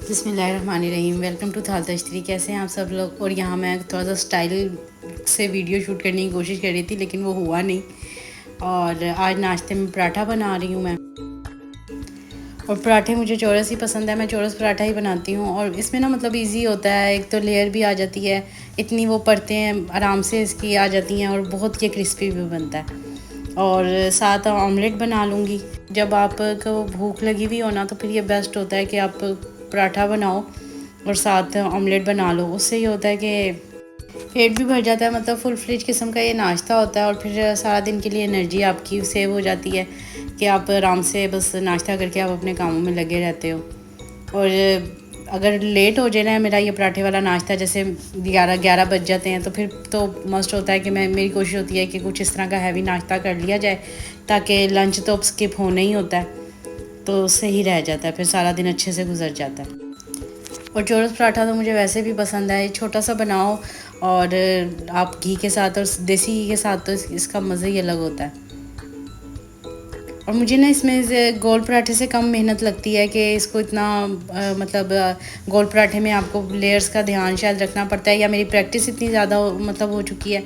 बिस्मिल्लाहिर्रहमानिर्रहीम। Welcome to थाल तश्तरी। कैसे हैं आप सब लोग। और यहाँ मैं थोड़ा सा स्टाइल से वीडियो शूट करने की कोशिश कर रही थी लेकिन वो हुआ नहीं। और आज नाश्ते में पराठा बना रही हूँ मैं। और पराठे मुझे चौरस ही पसंद है, मैं चौरस पराठा ही बनाती हूँ। और इसमें ना मतलब इजी होता है, एक तो लेयर भी आ जाती है, इतनी वो परतें हैं आराम से इसकी आ जाती हैं और बहुत ये क्रिस्पी भी बनता है। और साथ ऑमलेट बना लूँगी। जब आपको भूख लगी हुई हो ना तो फिर ये बेस्ट होता है कि आप पराठा बनाओ और साथ ऑमलेट बना लो। उससे ये होता है कि पेट भी भर जाता है, मतलब फुल फ्रिज किस्म का ये नाश्ता होता है। और फिर सारा दिन के लिए एनर्जी आपकी सेव हो जाती है कि आप आराम से बस नाश्ता करके आप अपने कामों में लगे रहते हो। और अगर लेट हो जाए ना मेरा ये पराठे वाला नाश्ता, जैसे 11 बज जाते हैं, तो फिर तो मस्ट होता है कि मेरी कोशिश होती है कि कुछ इस तरह का हैवी नाश्ता कर लिया जाए ताकि लंच तो अब स्किप होना ही होता है, तो सही रह जाता है, फिर सारा दिन अच्छे से गुजर जाता है। और चौरस पराठा तो मुझे वैसे भी पसंद है। छोटा सा बनाओ और आप घी के साथ और देसी घी के साथ तो इसका मज़ा ही अलग होता है। और मुझे ना इसमें से गोल पराठे से कम मेहनत लगती है कि इसको इतना मतलब गोल पराठे में आपको लेयर्स का ध्यान शायद रखना पड़ता है, या मेरी प्रैक्टिस इतनी ज़्यादा मतलब हो चुकी है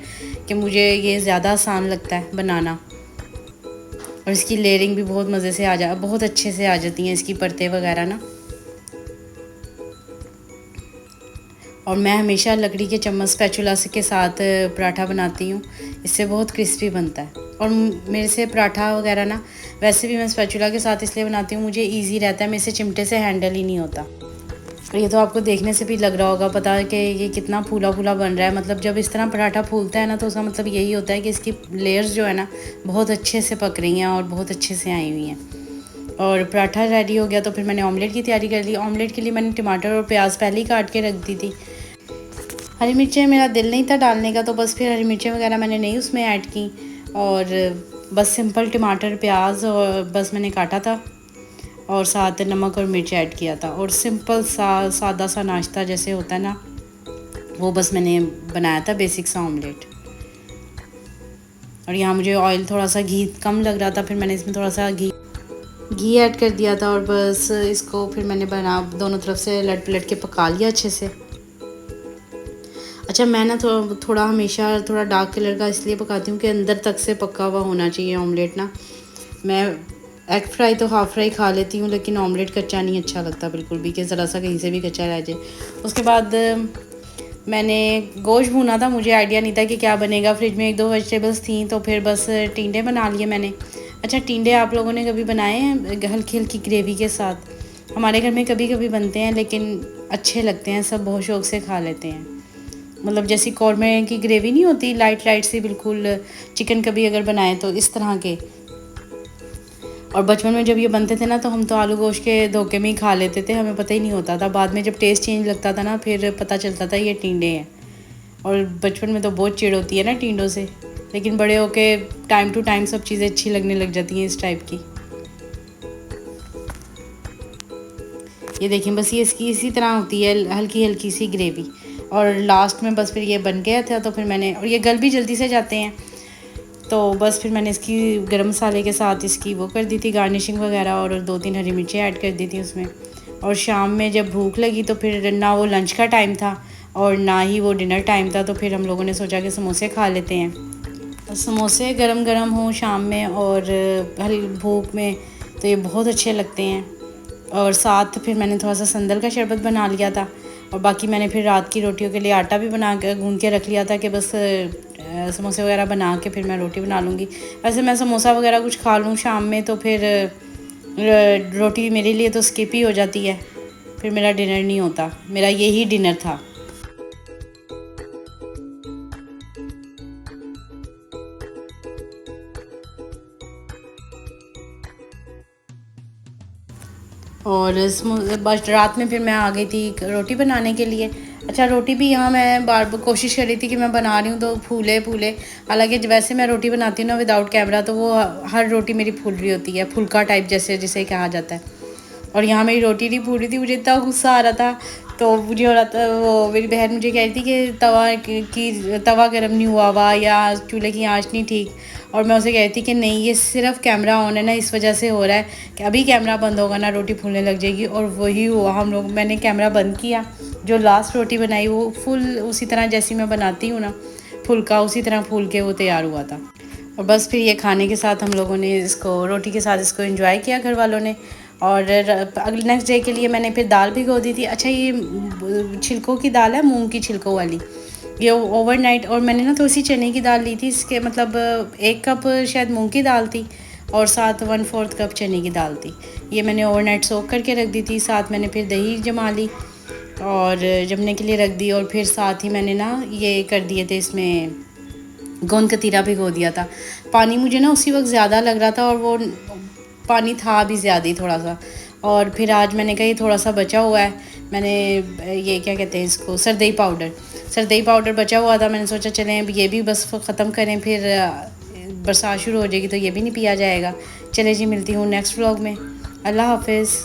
कि मुझे ये ज़्यादा आसान लगता है बनाना। और इसकी लेयरिंग भी बहुत मज़े से बहुत अच्छे से आ जाती हैं इसकी परतें वगैरह ना। और मैं हमेशा लकड़ी के चम्मच स्पैचुला के साथ पराठा बनाती हूँ, इससे बहुत क्रिस्पी बनता है। और मेरे से पराठा वगैरह ना वैसे भी मैं स्पैचुला के साथ इसलिए बनाती हूँ, मुझे इजी रहता है, मेरे से चिमटे से हैंडल ही नहीं होता। और ये तो आपको देखने से भी लग रहा होगा पता है कि ये कितना फूला फूला बन रहा है। मतलब जब इस तरह पराठा फूलता है ना तो उसका मतलब यही होता है कि इसकी लेयर्स जो है ना बहुत अच्छे से पक रही हैं और बहुत अच्छे से आई हुई हैं। और पराठा रेडी हो गया तो फिर मैंने ऑमलेट की तैयारी कर ली। ऑमलेट के लिए मैंने टमाटर और प्याज पहले ही काट के रख दी थी। हरी मिर्चें मेरा दिल नहीं था डालने का, तो बस फिर हरी मिर्चें वगैरह मैंने नहीं उसमें ऐड की। और बस सिंपल टमाटर प्याज और बस मैंने काटा था और साथ नमक और मिर्च ऐड किया था। और सिंपल सादा सा नाश्ता जैसे होता है ना, वो बस मैंने बनाया था, बेसिक सा ऑमलेट। और यहाँ मुझे ऑयल थोड़ा सा घी कम लग रहा था, फिर मैंने इसमें थोड़ा सा घी ऐड कर दिया था। और बस इसको फिर मैंने दोनों तरफ से लट पलट के पका लिया अच्छे से। अच्छा, मैं ना थोड़ा हमेशा थोड़ा डार्क कलर का इसलिए पकाती हूँ कि अंदर तक से पका हुआ होना चाहिए ऑमलेट ना। मैं एग फ्राई तो हाफ़ फ्राई खा लेती हूँ लेकिन ऑमलेट कच्चा नहीं अच्छा लगता बिल्कुल भी, कि ज़रा सा कहीं से भी कच्चा रह जाए। उसके बाद मैंने गोश्त भुना था, मुझे आइडिया नहीं था कि क्या बनेगा। फ्रिज में 1-2 वेजिटेबल्स थी तो फिर बस टिंडे बना लिए मैंने। अच्छा, टिंडे आप लोगों ने कभी बनाए हैं हल्की हल्की ग्रेवी के साथ? हमारे घर में कभी कभी बनते हैं लेकिन अच्छे लगते हैं, सब बहुत शौक़ से खा लेते हैं। मतलब जैसी कौरमे की ग्रेवी नहीं होती, लाइट लाइट सी बिल्कुल, चिकन कभी अगर बनाए तो इस तरह के। और बचपन में जब ये बनते थे ना तो हम तो आलू गोश्त के धोखे में ही खा लेते थे, हमें पता ही नहीं होता था। बाद में जब टेस्ट चेंज लगता था ना फिर पता चलता था ये टिंडे हैं। और बचपन में तो बहुत चिढ़ होती है ना टिंडों से, लेकिन बड़े होके टाइम टू टाइम सब चीज़ें अच्छी लगने लग जाती हैं इस टाइप की। ये देखिए बस ये इसकी इसी तरह होती है, हल्की हल्की सी ग्रेवी। और लास्ट में बस फिर ये बन गया था तो फिर मैंने, और ये गल भी जल्दी से जाते हैं, तो बस फिर मैंने इसकी गरम मसाले के साथ इसकी वो कर दी थी गार्निशिंग वगैरह, और 2-3 हरी मिर्चें ऐड कर दी थी उसमें। और शाम में जब भूख लगी तो फिर ना वो लंच का टाइम था और ना ही वो डिनर टाइम था, तो फिर हम लोगों ने सोचा कि समोसे खा लेते हैं। समोसे गरम गरम हों शाम में और हरी भूख में तो ये बहुत अच्छे लगते हैं। और साथ फिर मैंने थोड़ा सा संदल का शरबत बना लिया था। और बाकी मैंने फिर रात की रोटियों के लिए आटा भी बना के गूंद के रख लिया था कि बस समोसे वगैरह बना के फिर मैं रोटी बना लूँगी। वैसे मैं समोसा वगैरह कुछ खा लूँ शाम में तो फिर रोटी मेरे लिए तो स्किप ही हो जाती है, फिर मेरा डिनर नहीं होता। मेरा यही डिनर था। और बस रात में फिर मैं आ गई थी रोटी बनाने के लिए। अच्छा, रोटी भी यहाँ मैं बार बार कोशिश कर रही थी कि मैं बना रही हूँ तो फूले फूले, हालांकि वैसे मैं रोटी बनाती हूँ ना विदाउट कैमरा तो वो हर रोटी मेरी फूल रही होती है, फुलका टाइप जैसे जिसे कहा जाता है। और यहाँ मेरी रोटी नहीं फूल रही थी, मुझे इतना गुस्सा आ रहा था तो मुझे हो रहा था, वो मेरी बहन मुझे कह रही थी कि तवा गर्म नहीं हुआ हुआ या चूल्हे की आंच नहीं ठीक। और मैं उसे कह रही थी कि नहीं, ये सिर्फ कैमरा ऑन है ना, इस वजह से हो रहा है कि अभी कैमरा बंद होगा ना रोटी फूलने लग जाएगी। और वही हुआ, मैंने कैमरा बंद किया, जो लास्ट रोटी बनाई वो फुल उसी तरह जैसी मैं बनाती हूँ ना, फुल्का उसी तरह फूल के वो तैयार हुआ था। और बस फिर ये खाने के साथ हम लोगों ने इसको रोटी के साथ इसको एंजॉय किया घर वालों ने। और अगले नेक्स्ट डे के लिए मैंने फिर दाल भिगो दी थी। अच्छा, ये छिलकों की दाल है, मूंग की छिलकों वाली, ये ओवरनाइट। और मैंने ना थोड़ी सी चने की दाल ली थी, इसके मतलब 1 कप शायद मूंग की दाल थी और साथ 1/4 कप चने की दाल थी। ये मैंने ओवरनाइट सोक करके रख दी थी। साथ मैंने फिर दही जमा ली और जमने के लिए रख दी। और फिर साथ ही मैंने ना ये कर दिए थे, इसमें गोंद कतीरा भिगो दिया था। पानी मुझे ना उसी वक्त ज़्यादा लग रहा था और वो पानी था भी ज़्यादा ही थोड़ा सा। और फिर आज मैंने कहा ये थोड़ा सा बचा हुआ है, मैंने ये क्या कहते हैं इसको, सरदई पाउडर बचा हुआ था। मैंने सोचा चलें अब ये भी बस ख़त्म करें, फिर बरसात शुरू हो जाएगी तो ये भी नहीं पिया जाएगा। चले जी, मिलती हूँ नेक्स्ट व्लॉग में। अल्लाह हाफिज़।